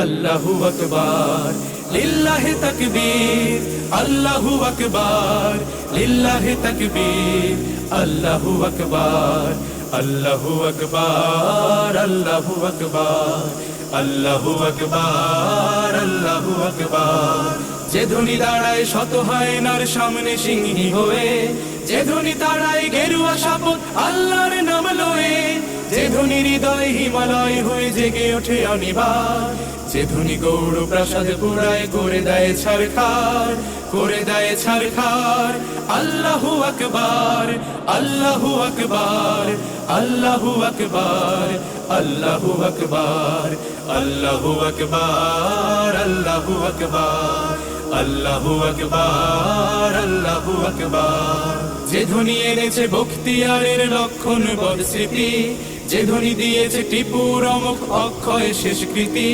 আল্লাহু আকবার, লিল্লাহি তাকবীর, আল্লাহু আকবার, লিল্লাহি তাকবীর, আল্লাহু আকবার, আল্লাহু আকবার, আল্লাহু আকবার, আল্লাহু আকবার, আল্লাহু আকবার। যে ধ্বনি দাঁড়ায় শত হায়নার সামনে সিংহী হয়ে, যে ধ্বনি দাঁড়ায় গেরুয়া শপথ আল্লাহর নাম লয়ে, যে ধ্বনি হৃদয় হিমালয় হয়ে জেগে ওঠে অনিবার, যে ধ্বনি গৌড় প্রাসাদ পুরায় করে দেয় ছারখার, করে দেয় ছারখার। আল্লাহু আকবার, আল্লাহু আকবার, আল্লাহু আকবার, আল্লাহু আকবার, আল্লাহু আকবার, আল্লাহু আকবার, আল্লাহু আকবার, আল্লাহু আকবার। যে ধ্বনি এনেছে বখতিয়ারের লক্ষণ বদ স্মৃতি, যে ধ্বনি দিয়েছে টিপুর অমুক অক্ষয় শেষকৃতি,